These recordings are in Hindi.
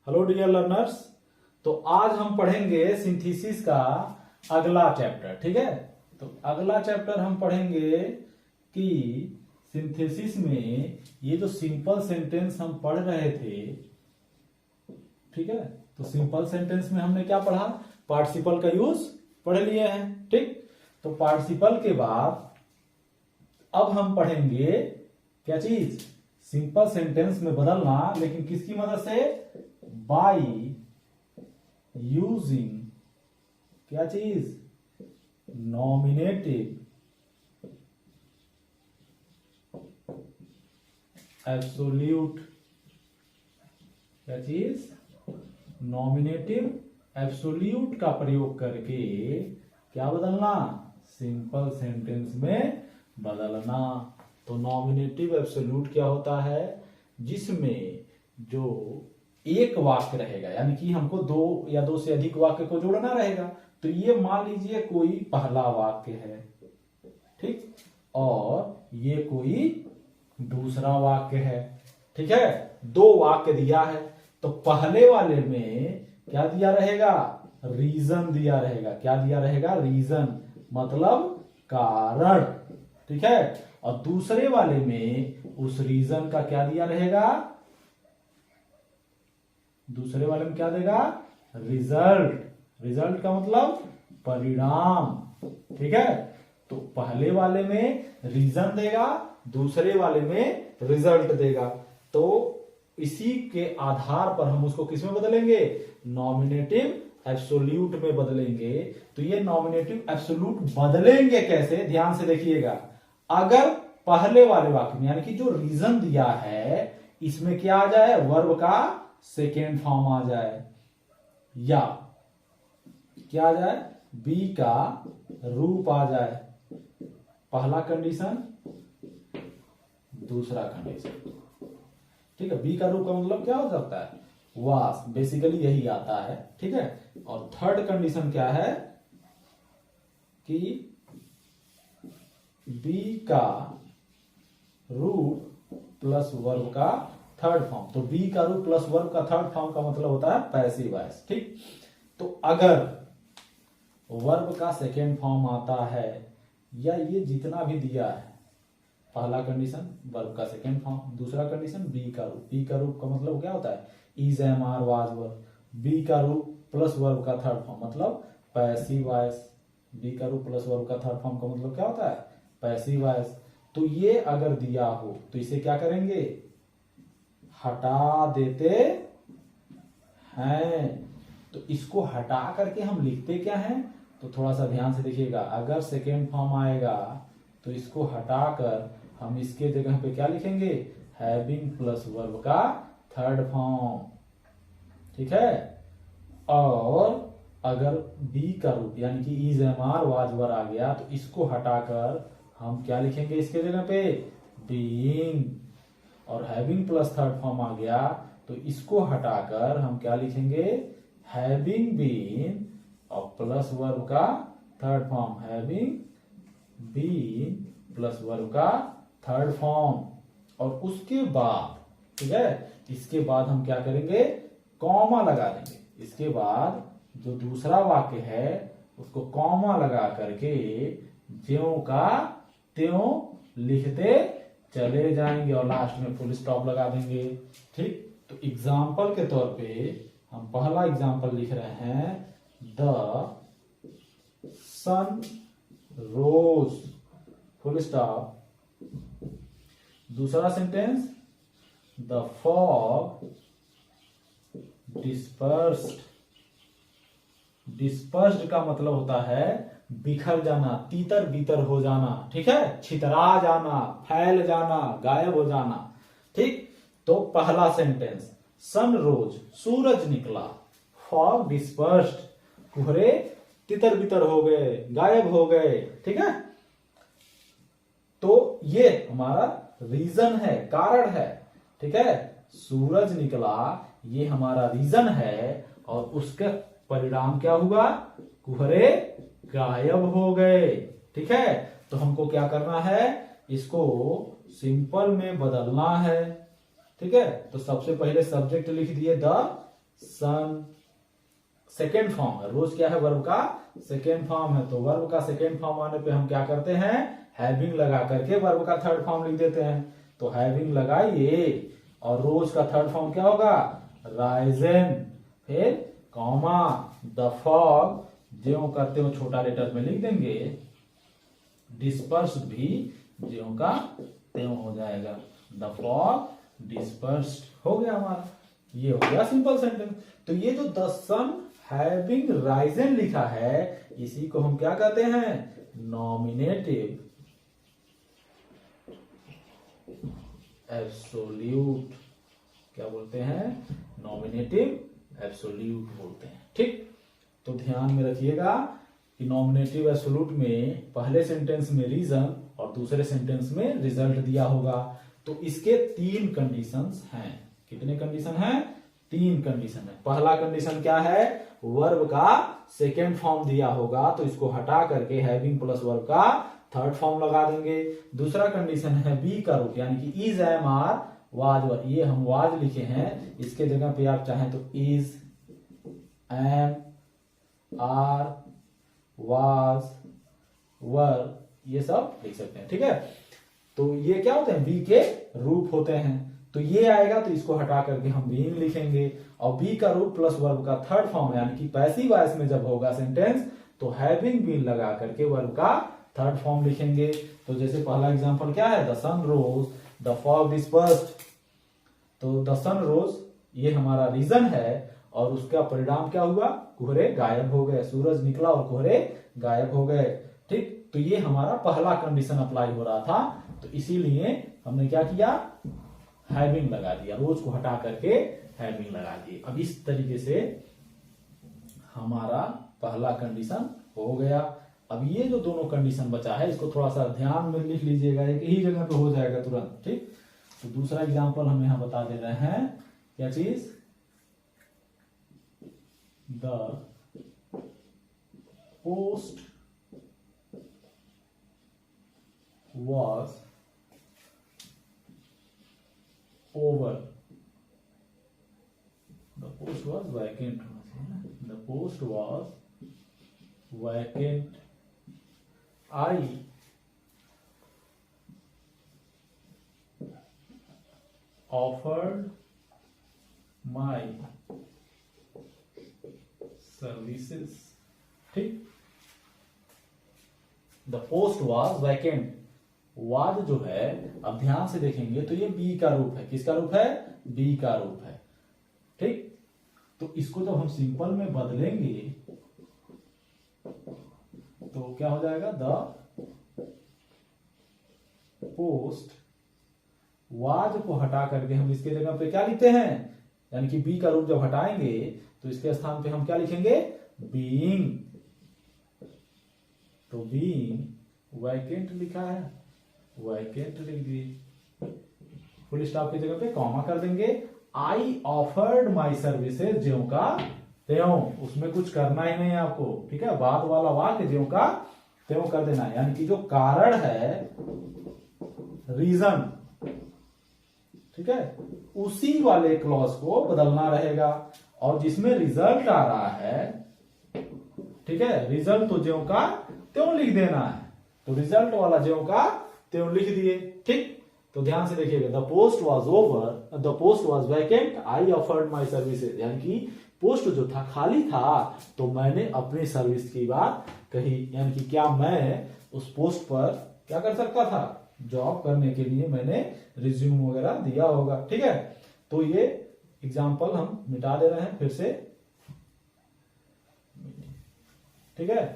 Hello dear learners. तो आज हम पढ़ेंगे सिंथेसिस का अगला चैप्टर। ठीक है, तो अगला चैप्टर हम पढ़ेंगे कि सिंथेसिस में ये जो सिंपल सेंटेंस हम पढ़ रहे थे, ठीक है, तो सिंपल सेंटेंस में हमने क्या पढ़ा? पार्टिसिपल का यूज पढ़ लिए हैं। ठीक, तो पार्टिसिपल के बाद अब हम पढ़ेंगे क्या चीज? सिंपल सेंटेंस में बदलना, लेकिन किसकी मदद से? बाय यूजिंग क्या चीज? Nominative absolute. क्या चीज? नॉमिनेटिव एब्सोल्यूट का प्रयोग करके क्या बदलना? सिंपल सेंटेंस में बदलना। तो नॉमिनेटिव एब्सोल्यूट क्या होता है? जिसमें जो एक वाक्य रहेगा, यानी कि हमको दो या दो से अधिक वाक्य को जोड़ना रहेगा। तो ये मान लीजिए कोई पहला वाक्य है, ठीक, और ये कोई दूसरा वाक्य है। ठीक है, दो वाक्य दिया है, तो पहले वाले में क्या दिया रहेगा? रीजन दिया रहेगा। क्या दिया रहेगा? रीजन, मतलब कारण। ठीक है, और दूसरे वाले में उस रीजन का क्या दिया रहेगा? दूसरे वाले में क्या देगा? रिजल्ट। रिजल्ट का मतलब परिणाम। ठीक है, तो पहले वाले में रीजन देगा, दूसरे वाले में रिजल्ट देगा। तो इसी के आधार पर हम उसको किस में बदलेंगे? नॉमिनेटिव एब्सोल्यूट में बदलेंगे। तो ये नॉमिनेटिव एब्सोल्यूट बदलेंगे कैसे? ध्यान से देखिएगा। अगर पहले वाले वाक्य में, यानी कि जो रीजन दिया है, इसमें क्या आ जाए? वर्ब का सेकेंड फॉर्म आ जाए, या क्या आ जाए? बी का रूप आ जाए। पहला कंडीशन, दूसरा कंडीशन। ठीक है, बी का रूप का मतलब क्या हो सकता है? वास, बेसिकली यही आता है। ठीक है, और थर्ड कंडीशन क्या है? कि बी का रूप प्लस वर्ब का थर्ड फॉर्म। तो बी का रूप प्लस वर्ब का थर्ड फॉर्म का मतलब होता है पैसिव वॉइस। ठीक, तो अगर वर्ब का सेकेंड फॉर्म आता है, या ये जितना भी दिया है, पहला कंडीशन वर्ब का सेकेंड फॉर्म, दूसरा कंडीशन बी का रूप। बी का रूप का मतलब क्या होता है? Is, am, are, was, were. Be का रूप प्लस वर्ब का थर्ड फॉर्म मतलब पैसिव वॉइस। बी का रूप प्लस वर्ब का थर्ड फॉर्म का मतलब क्या होता है? Passive voice. तो ये अगर दिया हो तो इसे क्या करेंगे? हटा देते हैं। तो इसको हटा करके हम लिखते क्या हैं? तो थोड़ा सा ध्यान से देखिएगा। अगर सेकेंड फॉर्म आएगा तो इसको हटाकर हम इसके जगह पे क्या लिखेंगे? हैविंग प्लस वर्ब का थर्ड फॉर्म। ठीक है, और अगर बी का रूप यानी कि इज, एम, आर, वाज, वर आ गया तो इसको हटाकर हम क्या लिखेंगे इसके जगह पे? बीइंग। और हैविंग प्लस थर्ड फॉर्म आ गया तो इसको हटाकर हम क्या लिखेंगे? हैविंग बीन, और प्लस वर्ब का third form having been plus verb का थर्ड फॉर्म। और उसके बाद, ठीक है, इसके बाद हम क्या करेंगे? कॉमा लगा देंगे। इसके बाद जो दूसरा वाक्य है उसको कॉमा लगा करके ज्यों का त्यों लिखते चले जाएंगे, और लास्ट में फुल स्टॉप लगा देंगे। ठीक, तो एग्जाम्पल के तौर पे हम पहला एग्जाम्पल लिख रहे हैं, the sun rose, full stop. दूसरा sentence, the fog dispersed. Dispersed का मतलब होता है बिखर जाना, तीतर बीतर हो जाना। ठीक है, छितरा जाना, फैल जाना, गायब हो जाना। ठीक, तो पहला सेंटेंस, सन रोज, सूरज निकला। फॉग डिस्पर्स्ड, कोहरे तितर बितर हो गए, गायब हो गए। ठीक है, तो ये हमारा रीजन है, कारण है। ठीक है, सूरज निकला ये हमारा रीजन है, और उसके परिणाम क्या हुआ? कुहरे गायब हो गए। ठीक है, तो हमको क्या करना है? इसको सिंपल में बदलना है। ठीक है, तो सबसे पहले सब्जेक्ट लिख दिए द सन सेकेंड फॉर्म है। रोज क्या है? वर्ब का सेकेंड फॉर्म है। तो वर्ब का सेकेंड फॉर्म आने पे हम क्या करते हैं? हैविंग लगा करके वर्ब का थर्ड फॉर्म लिख देते हैं। तो हैविंग लगाइए और रोज का थर्ड फॉर्म क्या होगा? राइजन, फिर कॉमा, द फॉग ज्यों करते हो छोटा लेटर में लिख देंगे, डिस्पर्स्ड भी ज्यों का त्यों हो जाएगा। द फॉग डिस्पर्स्ड हो गया हमारा, ये हो गया सिंपल सेंटेंस। तो ये जो द सन हैविंग राइजन लिखा है, इसी को हम क्या कहते हैं? Nominative absolute. क्या बोलते हैं? नॉमिनेटिव एब्सोल्यूट बोलते हैं। ठीक, तो ध्यान में रखिएगा कि नॉमिनेटिव एब्सोल्यूट में पहले सेंटेंस में रीजन और दूसरे सेंटेंस में रिजल्ट दिया होगा। तो इसके 3 कंडीशंस हैं। कितने कंडीशन हैं? 3 कंडीशन है। पहला कंडीशन क्या है? वर्ब का सेकेंड फॉर्म दिया होगा, तो इसको हटा करके हैविंग प्लस वर्ब का थर्ड फॉर्म लगा देंगे। दूसरा कंडीशन है बी का रूट, यानी कि इज, एम, आर, वाज। ये हम वाज लिखे हैं, इसके जगह पे आप चाहें तो इज, एम, आर, वाज, वर, ये सब लिख सकते हैं। ठीक है, तो ये क्या होते हैं? बी के रूप होते हैं। तो ये आएगा तो इसको हटा करके हम बीइंग लिखेंगे। और बी का रूप प्लस वर्ब का थर्ड फॉर्म, यानी कि पैसिव वॉइस में जब होगा सेंटेंस, तो हैविंग बीन लगा करके वर्ब का थर्ड फॉर्म लिखेंगे। तो जैसे पहला एग्जांपल क्या है? The sun rose, the fog dispersed. तो द सन रोज ये हमारा रीजन है, और उसका परिणाम क्या हुआ? कोहरे गायब हो गए। सूरज निकला और कोहरे गायब हो गए। ठीक, तो ये हमारा पहला कंडीशन अप्लाई हो रहा था, तो इसीलिए हमने क्या किया? हैविंग लगा दिया, रोज को हटा करके हैविंग लगा दिए। अब इस तरीके से हमारा पहला कंडीशन हो गया। अब ये जो दोनों कंडीशन बचा है, इसको थोड़ा सा ध्यान में लिख लीजिएगा, एक ही जगह पे हो जाएगा तुरंत। ठीक, तो दूसरा एग्जांपल हम यहां बता दे रहे हैं। क्या चीज? The post was over. The post was vacant. The post was vacant. I offered my services. ठीक, the post was vacant. Was जो है, अब ध्यान से देखेंगे तो ये बी का रूप है। किसका रूप है? बी का रूप है। ठीक, तो इसको जब हम सिंपल में बदलेंगे तो क्या हो जाएगा? द पोस्ट वाज को हटा करके हम इसके जगह पे क्या लिखते हैं? यानी कि बी का रूप जब हटाएंगे तो इसके स्थान पे हम क्या लिखेंगे? बीइंग। तो बीइंग वैकेंट लिखा है, वैकेंट लिख दिए। फुल स्टॉप की जगह पे कॉमा कर देंगे। आई ऑफर्ड माई सर्विसेज ज्यों का त्यों, उसमें कुछ करना ही नहीं है आपको। ठीक है, बाद वाला वाक्य ज्यों का त्यों कर देना है, यानी कि जो कारण है, रीजन, ठीक है, उसी वाले क्लॉज को बदलना रहेगा। और जिसमें रिजल्ट आ रहा है, ठीक है, रिजल्ट तो ज्यों का त्यों लिख देना है। तो रिजल्ट वाला ज्यों का त्यों लिख दिए। ठीक, तो ध्यान से देखिएगा। The post was over, the post was vacant, I offered my services, यानी कि पोस्ट जो था खाली था, तो मैंने अपनी सर्विस की बात कही। यानी कि क्या मैं उस पोस्ट पर क्या कर सकता था? जॉब करने के लिए मैंने रिज्यूम वगैरह दिया होगा। ठीक है, तो ये एग्जाम्पल हम मिटा दे रहे हैं फिर से। ठीक है,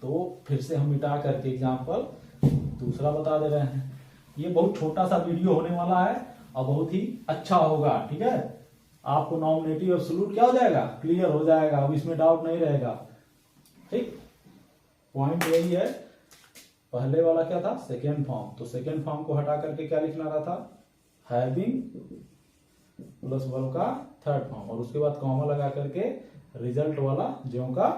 तो फिर से हम मिटा करके एग्जाम्पल दूसरा बता दे रहे हैं। ये बहुत छोटा सा वीडियो होने वाला है और बहुत ही अच्छा होगा। ठीक है, आपको नॉमिनेटिव एब्सोल्यूट क्या हो जाएगा? क्लियर हो जाएगा। अब इसमें डाउट नहीं रहेगा। ठीक, पॉइंट यही है। पहले वाला क्या था? Second form. तो सेकेंड फॉर्म को हटा करके क्या लिखना रहा था? हैविंग प्लस वर्ब का थर्ड फॉर्म, और उसके बाद कॉमा लगा करके रिजल्ट वाला ज्यों का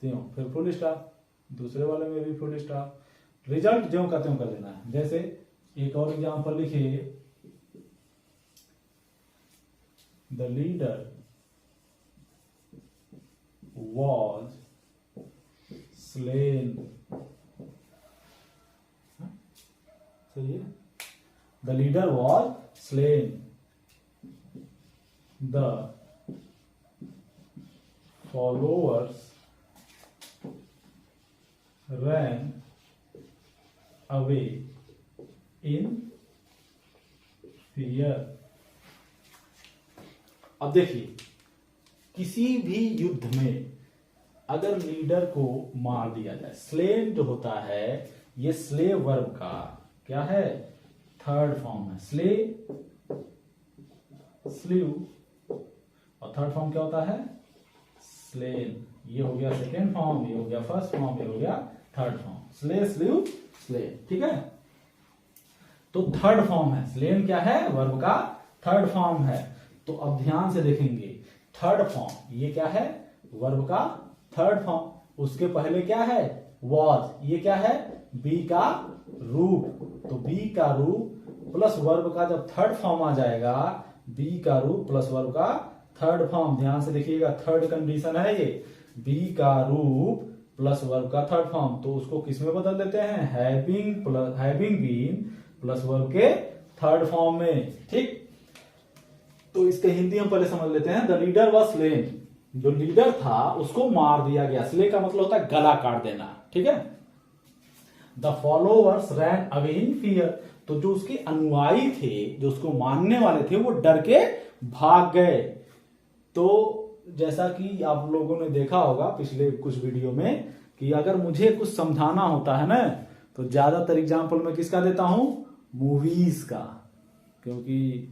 त्यों, फिर फुल स्टॉप। दूसरे वाले में भी फुल स्टॉप, रिजल्ट ज्यों का त्यों कर देना है। जैसे एक और एग्जांपल लिखिए। द लीडर was slain, सही है, the leader was slain, the followers ran away in fear। अब देखिए, किसी भी युद्ध में अगर लीडर को मार दिया जाए, स्लेन जो होता है ये स्ले वर्ब का क्या है, थर्ड फॉर्म है। स्ले, स्लीव, और थर्ड फॉर्म क्या होता है, स्लेन। ये हो गया सेकेंड फॉर्म, ये हो गया फर्स्ट फॉर्म, ये हो गया third form. Slay, sleeve, slain, ठीक है। तो थर्ड फॉर्म है, स्लेन क्या है, वर्ब का थर्ड फॉर्म है। तो अब ध्यान से देखेंगे, थर्ड फॉर्म ये क्या है, वर्ब का थर्ड फॉर्म। उसके पहले क्या है, वॉज, ये क्या है, बी का रूप। तो बी का रूप प्लस वर्ब का जब थर्ड फॉर्म आ जाएगा, बी का रूप प्लस वर्ब का थर्ड फॉर्म, ध्यान से देखिएगा, थर्ड कंडीशन है ये, बी का रूप प्लस वर्ब का थर्ड फॉर्म। तो उसको किस में बदल देते हैं, हैविंग बीन प्लस वर्ब के थर्ड फॉर्म में, ठीक। तो इसके हिंदी हम पहले समझ लेते हैं। द लीडर वॉज स्लेन, जो लीडर था उसको मार दिया गया। स्ले का मतलब होता है गला काट देना, ठीक है। The followers ran away in fear, तो जो उसके अनुयायी थे, जो उसको मानने वाले थे, वो डर के भाग गए। तो जैसा कि आप लोगों ने देखा होगा पिछले कुछ वीडियो में कि अगर मुझे कुछ समझाना होता है ना, तो ज्यादातर एग्जाम्पल मैं किसका देता हूं, मूवीज का, क्योंकि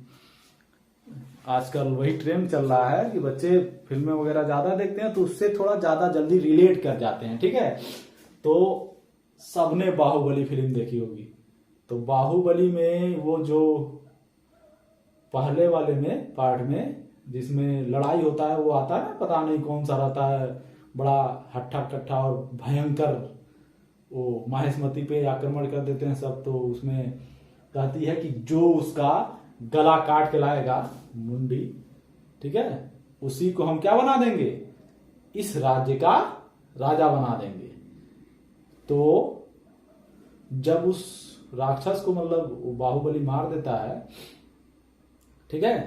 आजकल वही ट्रेंड चल रहा है कि बच्चे फिल्में वगैरह ज्यादा देखते हैं, तो उससे थोड़ा ज्यादा जल्दी रिलेट कर जाते हैं, ठीक है। तो सबने बाहुबली फिल्म देखी होगी, तो बाहुबली में वो जो पहले वाले में पार्ट में जिसमें लड़ाई होता है, वो आता है ना, पता नहीं कौन सा रहता है, बड़ा हट्ठा कट्ठा और भयंकर, वो माहेशमती पे आक्रमण कर देते हैं सब। तो उसमें कहती है कि जो उसका गला काट के लाएगा, मुंडी, ठीक है, उसी को हम क्या बना देंगे, इस राज्य का राजा बना देंगे। तो जब उस राक्षस को मतलब बाहुबली मार देता है, ठीक है,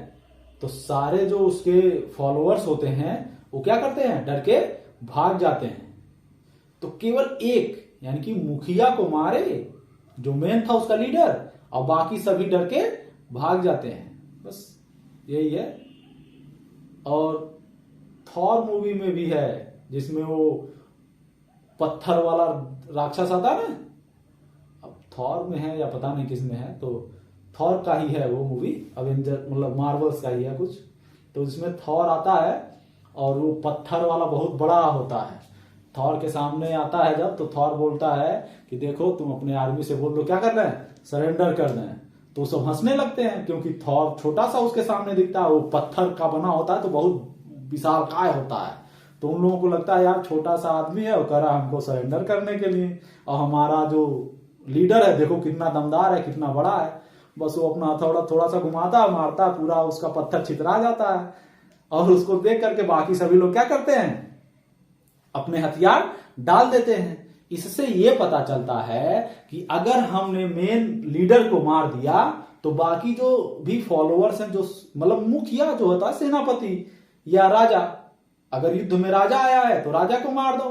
तो सारे जो उसके फॉलोअर्स होते हैं वो क्या करते हैं, डर के भाग जाते हैं। तो केवल एक यानी कि मुखिया को मारे, जो मेन था उसका लीडर, और बाकी सभी डर के भाग जाते हैं, बस यही है। और थॉर मूवी में भी है, जिसमें वो पत्थर वाला राक्षस आता है ना, अब थॉर में है या पता नहीं किस में है, तो थॉर का ही है वो मूवी, अवेंजर मतलब मार्वल्स का ही है कुछ। तो इसमें थॉर आता है और वो पत्थर वाला बहुत बड़ा होता है, थॉर के सामने आता है जब, तो थॉर बोलता है कि देखो तुम अपने आर्मी से बोल दो क्या कर रहे हैं, सरेंडर कर रहे हैं। तो सब हंसने लगते हैं, क्योंकि थॉर छोटा सा उसके सामने दिखता है, वो पत्थर का बना होता है, तो बहुत विशालकाय होता है। तो उन लोगों को लगता है यार छोटा सा आदमी है और कह रहा है हमको सरेंडर करने के लिए, और हमारा जो लीडर है देखो कितना दमदार है, कितना बड़ा है। बस वो अपना थोड़ा सा घुमाता मारता, पूरा उसका पत्थर छितरा जाता है। और उसको देख करके बाकी सभी लोग क्या करते हैं, अपने हथियार डाल देते हैं। इससे ये पता चलता है कि अगर हमने मेन लीडर को मार दिया, तो बाकी जो भी फॉलोअर्स हैं, जो मतलब मुखिया जो होता है, सेनापति या राजा, अगर युद्ध में राजा आया है तो राजा को मार दो,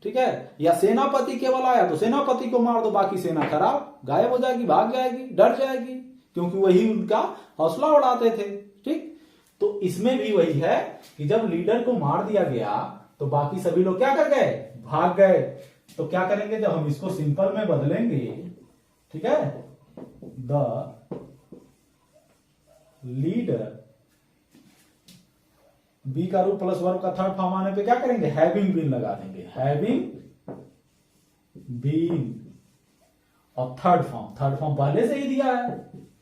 ठीक है, या सेनापति केवल आया तो सेनापति को मार दो, बाकी सेना खराब गायब हो जाएगी, भाग जाएगी, डर जाएगी, क्योंकि वही उनका हौसला उड़ाते थे, ठीक। तो इसमें भी वही है कि जब लीडर को मार दिया गया तो बाकी सभी लोग क्या कर गए, भाग गए। तो क्या करेंगे, जब हम इसको सिंपल में बदलेंगे, ठीक है, द लीडर, बी का रूप प्लस वर्ब का थर्ड फॉर्म आने पे क्या करेंगे, हैविंग बीन लगा देंगे, हैविंग बीन, और थर्ड फॉर्म पहले से ही दिया है,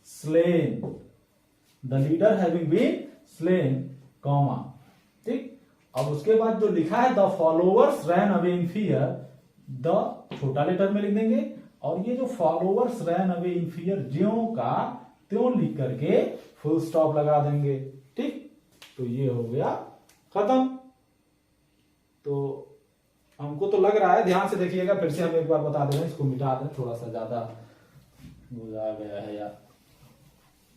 slain, the leader having been slain, comma, ठीक। अब उसके बाद जो लिखा है the followers ran away in fear, the छोटा लेटर में लिख देंगे, और ये जो followers ran away in fear, ज्यों का त्यों लिख करके फुल स्टॉप लगा देंगे, ठीक। तो ये हो गया खत्म। तो हमको तो लग रहा है, ध्यान से देखिएगा, फिर से हम एक बार बता दे रहे हैं, इसको मिटा दें, थोड़ा सा ज्यादा बुझा गया है या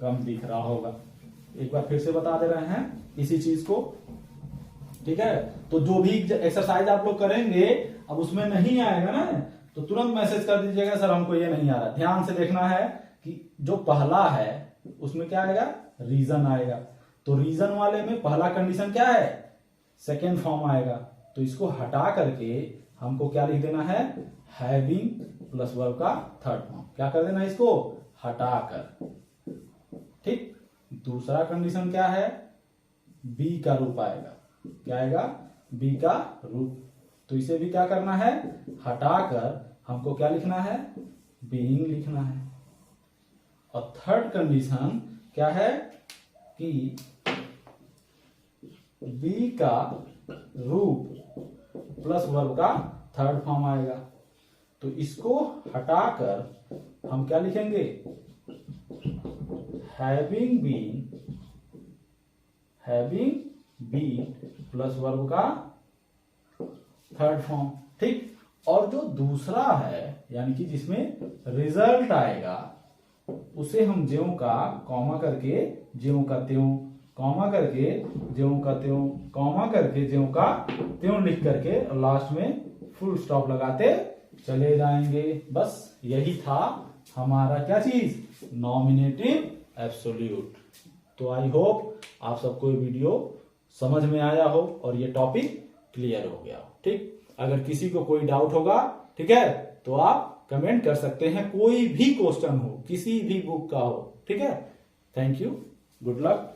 कम दिख रहा होगा। एक बार फिर से बता दे रहे हैं इसी चीज को, ठीक है। तो जो भी एक्सरसाइज आप लोग करेंगे, अब उसमें नहीं आएगा ना, तो तुरंत मैसेज कर दीजिएगा सर हमको ये नहीं आ रहा। ध्यान से देखना है कि जो पहला है उसमें क्या आएगा, रीजन आएगा। तो रीजन वाले में पहला कंडीशन क्या है, सेकेंड फॉर्म आएगा। तो इसको हटा करके हमको क्या लिख देना है, हैविंग प्लस वर्ब का थर्ड फॉर्म। क्या कर देना है, इसको हटाकर, ठीक। दूसरा कंडीशन क्या है, बी का रूप आएगा। क्या आएगा, बी का रूप। तो इसे भी क्या करना है, हटाकर हमको क्या लिखना है, बीइंग लिखना है। और थर्ड कंडीशन क्या है कि बी का रूप प्लस वर्ब का थर्ड फॉर्म आएगा। तो इसको हटाकर हम क्या लिखेंगे, हैविंग बीन प्लस वर्ब का थर्ड फॉर्म, ठीक। और जो दूसरा है यानी कि जिसमें रिजल्ट आएगा, उसे हम ज्यों का कॉमा करके ज्यों का त्यों, कॉमा करके ज्यों का त्यों, कॉमा करके ज्यों का त्यों लिख करके लास्ट में फुल स्टॉप लगाते चले जाएंगे। बस यही था हमारा क्या चीज, नॉमिनेटिव एब्सोल्यूट। तो आई होप आप सबको ये वीडियो समझ में आया हो और ये टॉपिक क्लियर हो गया हो, ठीक। अगर किसी को कोई डाउट होगा, ठीक है, तो आप कमेंट कर सकते हैं, कोई भी क्वेश्चन हो, किसी भी बुक का हो, ठीक है। Thank you, good luck.